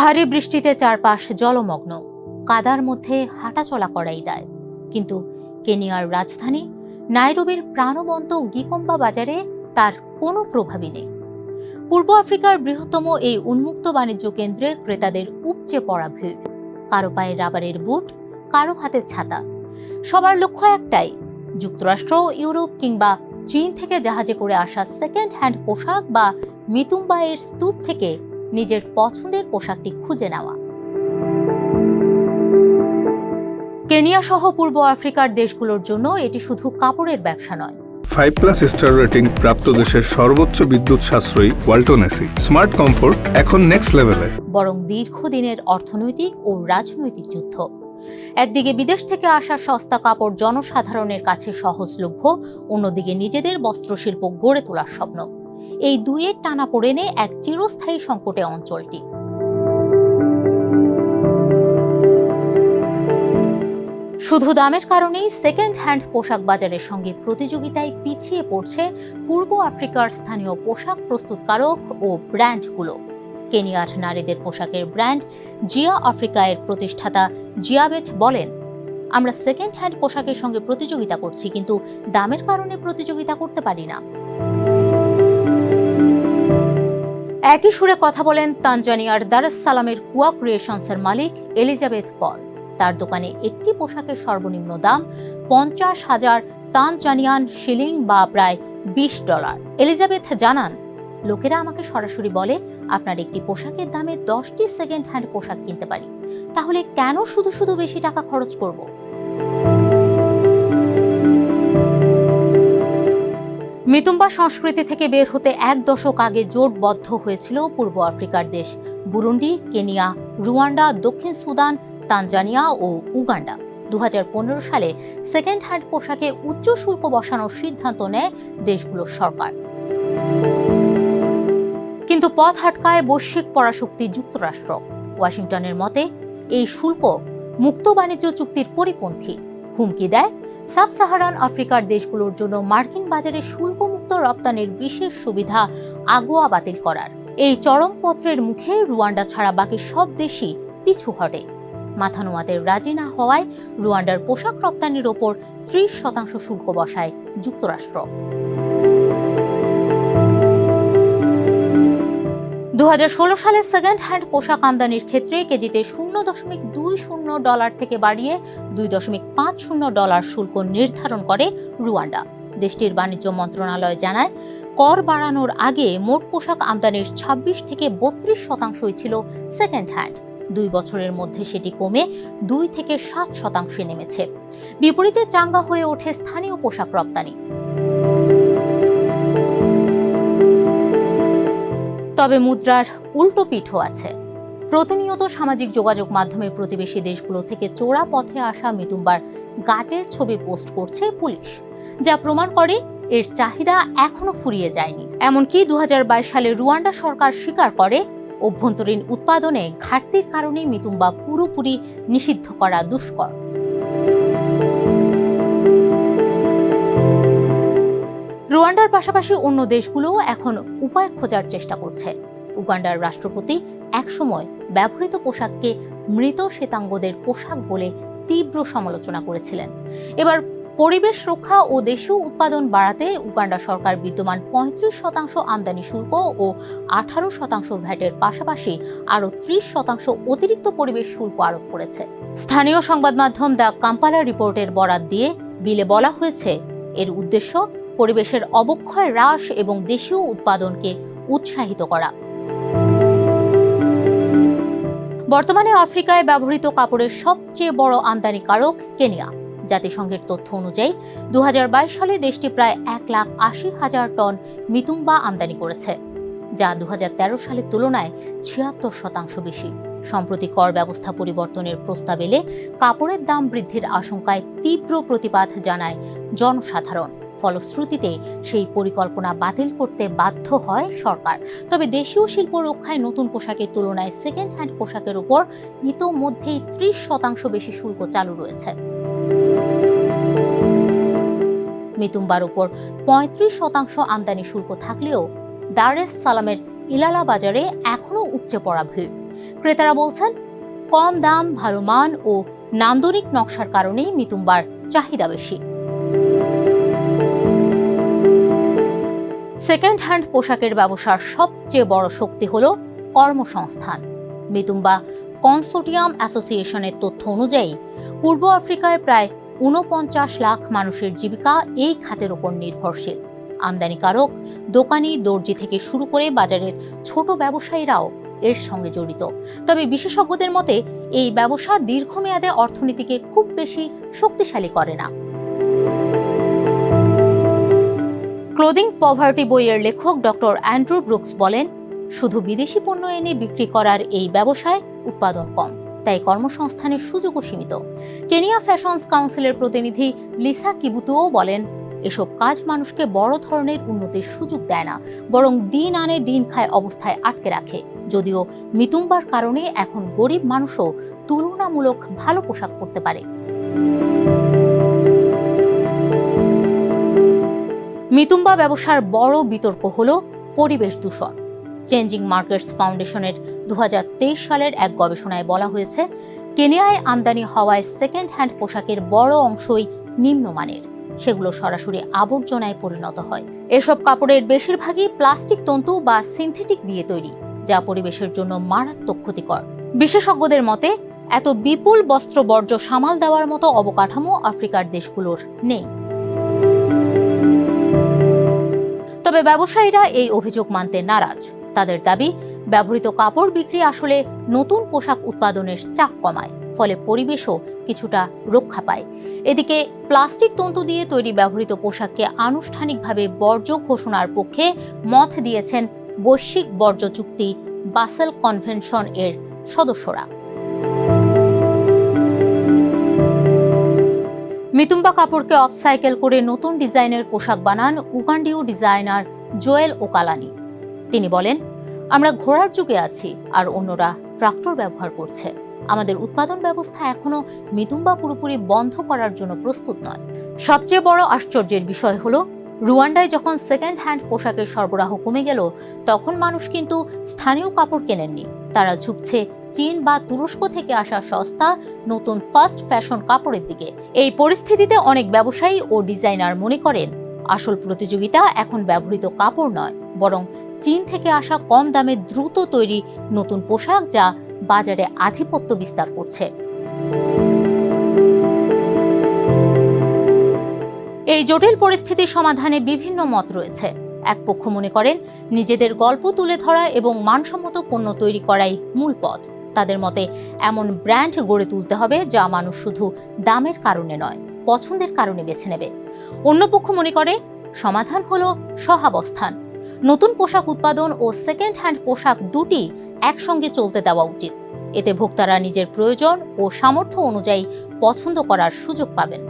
ভারী বৃষ্টিতে চারপাশ জলমগ্ন, কাদার মধ্যে হাঁটাচলা করাই দায়। কিন্তু কেনিয়ার রাজধানী নাইরোবির প্রাণবন্ত গিকম্বা বাজারে তার কোনো প্রভাবই নেই। পূর্ব আফ্রিকার বৃহত্তম এই উন্মুক্ত বাণিজ্য কেন্দ্রে ক্রেতাদের উপচে পড়া ভিড়। কারো পায়ে রাবারের বুট, কারো হাতে ছাতা। সবার লক্ষ্য একটাই, যুক্তরাষ্ট্র, ইউরোপ কিংবা চীন থেকে জাহাজে করে আসা সেকেন্ড হ্যান্ড পোশাক বা মিতুম্বাইয়ের স্তূপ থেকে নিজের পছন্দের পোশাকটি খুঁজে নেওয়া। কেনিয়া সহ পূর্ব আফ্রিকার দেশগুলোর জন্য এটি শুধু কাপড়ের ব্যবসা নয়। 5+ স্টার রেটিং প্রাপ্ত দেশের সর্বোচ্চ বিদ্যুৎ সাশ্রয়ী ওয়ালটন এসি স্মার্ট কমফোর্ট এখন নেক্সট লেভেলে। বরং দীর্ঘদিনের অর্থনৈতিক ও রাজনৈতিক যুদ্ধ। একদিকে বিদেশ থেকে আসা সস্তা কাপড় জনসাধারণের কাছে সহজলভ্য, অন্যদিকে নিজেদের বস্ত্রশিল্প গড়ে তোলার স্বপ্ন। এই দুইয়ের টানাপোড়েনে এক চিরস্থায়ী সংকটে অঞ্চলটি। শুধু দামের কারণেই সেকেন্ড হ্যান্ড পোশাক বাজারের সঙ্গে প্রতিযোগিতায় পিছিয়ে পড়ছে পূর্ব আফ্রিকার স্থানীয় পোশাক প্রস্তুতকারক ও ব্র্যান্ডগুলো। কেনিয়ার নারীদের পোশাকের ব্র্যান্ড জিয়া আফ্রিকার প্রতিষ্ঠাতা জিয়াবেট বলেন, আমরা সেকেন্ড হ্যান্ড পোশাকের সঙ্গে প্রতিযোগিতা করছি, কিন্তু দামের কারণে প্রতিযোগিতা করতে পারি না। একই সুরে কথা বলেন তানজানিয়ার দার এস সালামের কুয়া ক্রিয়েশনসের মালিক এলিজাবেথ পল। তার দোকানে একটি পোশাকের সর্বনিম্ন দাম 50,000 তানজানিয়ান শিলিং বা প্রায় $20। এলিজাবেথ জানান, লোকেরা আমাকে সরাসরি বলে, আপনার একটি পোশাকের দামে 10টি সেকেন্ড হ্যান্ড পোশাক কিনতে পারি, তাহলে কেন শুধু শুধু বেশি টাকা খরচ করব? মিতুম্বা সংস্কৃতি থেকে বের হতে 1 দশক আগে জোটবদ্ধ হয়েছিল পূর্ব আফ্রিকার দেশ বুরুন্ডি, কেনিয়া, রুয়ান্ডা, দক্ষিণ সুদান, তানজানিয়া ও উগান্ডা। 2015 সালে সেকেন্ড হ্যান্ড পোশাকে উচ্চ শুল্ক বসানোর সিদ্ধান্ত নেয় দেশগুলোর সরকার। কিন্তু পথ আটকায় বৈশ্বিক পরাশক্তি যুক্তরাষ্ট্র। ওয়াশিংটনের মতে এই শুল্ক মুক্ত বাণিজ্য চুক্তির পরিপন্থী, হুমকি দেয় সাব সাহারান আফ্রিকার দেশগুলোর জন্য মার্কিন বাজারে শুল্কমুক্ত রপ্তানির বিশেষ সুবিধা আগোয়া বাতিল করার। এই চরমপত্রের মুখে রুয়ান্ডা ছাড়া বাকি সব দেশই পিছু হটে। মাথা নোয়াতে রাজি না হওয়ায় রুয়ান্ডার পোশাক রপ্তানির ওপর 30% শুল্ক বসায় যুক্তরাষ্ট্র। 2016 সালে সেকেন্ড হ্যান্ড পোশাক আমদানির ক্ষেত্রে কেজিতে $0.20 থেকে বাড়িয়ে $2.50 শুল্ক নির্ধারণ করে রুয়ান্ডা। দেশটির বাণিজ্য মন্ত্রণালয় জানায়, কর বাড়ানোর আগে মোট পোশাক আমদানির 26 থেকে 32% ছিল সেকেন্ড হ্যান্ড। 2 বছরের মধ্যে সেটি কমে 2 থেকে 7% নেমেছে। বিপরীতে চাঙ্গা হয়ে ওঠে স্থানীয় পোশাক রপ্তানি। তবে মুদ্রার উল্টো পিঠও আছে। প্রতিনিয়ত সামাজিক যোগাযোগ মাধ্যমে প্রতিবেশী দেশগুলো থেকে চোরা পথে আসা মিতুম্বার গাটের ছবি পোস্ট করছে পুলিশ, যা প্রমাণ করে এর চাহিদা এখনো ফুরিয়ে যায়নি। এমনকি 2022 সালে রুয়ান্ডা সরকার স্বীকার করে, অভ্যন্তরীণ উৎপাদনে ঘাটতির কারণে মিতুম্বা পুরোপুরি নিষিদ্ধ করা দুষ্কর। রুয়ান্ডার পাশাপাশি অন্য দেশগুলোও এখন উপায় খোঁজার চেষ্টা করছে। উগান্ডার রাষ্ট্রপতি একসময় ব্যবহৃত পোশাককে মৃত শ্বেতাঙ্গদের পোশাক বলে তীব্র সমালোচনা করেছিলেন। এবার পরিবেশ রক্ষা ও দেশীয় উৎপাদন বাড়াতে উগান্ডা সরকার বিদ্যমান 35% আমদানি শুল্ক ও 18% ভ্যাটের পাশাপাশি আরও 30% অতিরিক্ত পরিবেশ শুল্ক আরোপ করেছে। স্থানীয় সংবাদ মাধ্যম দ্য কাম্পালা রিপোর্টের বরাত দিয়ে বিলে বলা হয়েছে, এর উদ্দেশ্য পরিবেশের অবক্ষয় হ্রাস এবং দেশীয় উৎপাদনকে উৎসাহিত করা। বর্তমানে আফ্রিকায় ব্যবহৃত কাপড়ের সবচেয়ে বড় আমদানিকারক কেনিয়া। জাতিসংঘের তথ্য অনুযায়ী 2022 সালে দেশটি প্রায় 1,80,000 টন মিতুম্বা আমদানি করেছে, যা 2013 সালের তুলনায় 76% বেশি। সম্প্রতি কর ব্যবস্থা পরিবর্তনের প্রস্তাব এলে কাপড়ের দাম বৃদ্ধির আশঙ্কায় তীব্র প্রতিবাদ জানায় জনসাধারণ। ফলশ্রুতিতে সেই পরিকল্পনা বাতিল করতে বাধ্য হয় সরকার। তবে দেশীয় শিল্প রক্ষায় নতুন পোশাকের তুলনায় সেকেন্ড হ্যান্ড পোশাকের উপর ইতোমধ্যেই 30% বেশি শুল্ক চালু রয়েছে। মিতুম্বার উপর 35% আমদানি শুল্ক থাকলেও দার এস সালামের ইলালা বাজারে এখনো উপচে পড়া ভিড়। ক্রেতারা বলছেন, কম দাম, ভালো মান ও নান্দনিক নকশার কারণেই মিতুম্বার চাহিদা বেশি। সেকেন্ড হ্যান্ড পোশাকের ব্যবসার সবচেয়ে বড় শক্তি হল কর্মসংস্থান। মিতুম্বা কনসোর্টিয়াম অ্যাসোসিয়েশনের তথ্য অনুযায়ী পূর্ব আফ্রিকায় প্রায় ৪৯ লাখ মানুষের জীবিকা এই খাতের উপর নির্ভরশীল। আমদানিকারক, দোকানি, দর্জি থেকে শুরু করে বাজারের ছোট ব্যবসায়ীরাও এর সঙ্গে জড়িত। তবে বিশেষজ্ঞদের মতে এই ব্যবসা দীর্ঘমেয়াদে অর্থনীতিকে খুব বেশি শক্তিশালী করে না। ক্লোদিং পভার্টি বইয়ের লেখক ডক্টর অ্যান্ড্রু ব্রুকস বলেন, শুধু বিদেশি পণ্য এনে বিক্রি করার এই ব্যবসায় উৎপাদন কম, তাই কর্মসংস্থানের সুযোগও সীমিত। কেনিয়া ফ্যাশনস কাউন্সিলের প্রতিনিধি লিসা কিবুতুও বলেন, এসব কাজ মানুষকে বড় ধরনের উন্নতির সুযোগ দেয় না, বরং দিন আনে দিন খায় অবস্থায় আটকে রাখে। যদিও মিতুম্বার কারণে এখন গরিব মানুষও তুলনামূলক ভালো পোশাক পরতে পারে। মিতুম্বা ব্যবসার বড় বিতর্ক হল পরিবেশ দূষণ। চেঞ্জিং মার্কেটস ফাউন্ডেশনের ২০২৩ সালের এক গবেষণায় বলা হয়েছে, কেনিয়ায় আমদানি হওয়ায় সেকেন্ড হ্যান্ড পোশাকের বড় অংশই নিম্নমানের। সেগুলো সরাসরি আবর্জনায় পরিণত হয়। এসব কাপড়ের বেশিরভাগই প্লাস্টিক তন্তু বা সিনথেটিক দিয়ে তৈরি, যা পরিবেশের জন্য মারাত্মক ক্ষতিকর। বিশেষজ্ঞদের মতে এত বিপুল বস্ত্র বর্জ্য সামাল দেওয়ার মতো অবকাঠামো আফ্রিকার দেশগুলোর নেই। তবে ব্যবসায়ীরা এই অভিযোগ মানতে নারাজ। তাদের দাবি, ব্যবহৃত কাপড় বিক্রি আসলে নতুন পোশাক উৎপাদনের চাপ কমায়, ফলে পরিবেশও কিছুটা রক্ষা পায়। এদিকে প্লাস্টিক তন্তু দিয়ে তৈরি ব্যবহৃত পোশাককে আনুষ্ঠানিকভাবে বর্জ্য ঘোষণার পক্ষে মত দিয়েছেন বৈশ্বিক বর্জ্য চুক্তি বাসেল কনভেনশন এর সদস্যরা। মিতুম্বা কাপড়কে অপসাইকেল করে নতুন ডিজাইনের পোশাক বানান উগান্ডীয় ডিজাইনার জোয়েল ওকালানি। তিনি বলেন, আমরা ঘোড়ার যুগে আছি আর অন্যরা ট্রাক্টর ব্যবহার করছে। আমাদের উৎপাদন ব্যবস্থা এখনো মিতুম্বা পুরোপুরি বন্ধ করার জন্য প্রস্তুত নয়। সবচেয়ে বড় আশ্চর্যের বিষয় হলো, রুয়ান্ডায় যখন সেকেন্ড হ্যান্ড পোশাকের সরবরাহ কমে গেল, তখন মানুষ কিন্তু স্থানীয় কাপড় কেনেননি। তারা ঝুঁকছে চীন বা তুরস্ক থেকে আসা সস্তা নতুন ফাস্ট ফ্যাশন কাপড়ের দিকে। এই পরিস্থিতিতে অনেক ব্যবসায়ী ও ডিজাইনার মনে করেন, আসল প্রতিযোগিতা এখন ব্যবহৃত কাপড় নয়, বরং চীন থেকে আসা কম দামে দ্রুত তৈরি নতুন পোশাক, যা বাজারে আধিপত্য বিস্তার করছে। এই জটিল পরিস্থিতির সমাধানে বিভিন্ন মত রয়েছে। এক পক্ষ মনে করেন, নিজেদের গল্প তুলে ধরা এবং মানসম্মত পণ্য তৈরি করাই মূল পথ। তাদের মতে এমন ব্র্যান্ড গড়ে তুলতে হবে যা মানুষ শুধু দামের কারণে নয়, পছন্দের কারণে বেছে নেবে। অন্য পক্ষ মনে করে, সমাধান হলো সহাবস্থান। নতুন পোশাক উৎপাদন ও সেকেন্ড হ্যান্ড পোশাক দুটি একসঙ্গে চলতে দেওয়া উচিত। এতে ভোক্তারা নিজের প্রয়োজন ও সামর্থ্য অনুযায়ী পছন্দ করার সুযোগ পাবেন।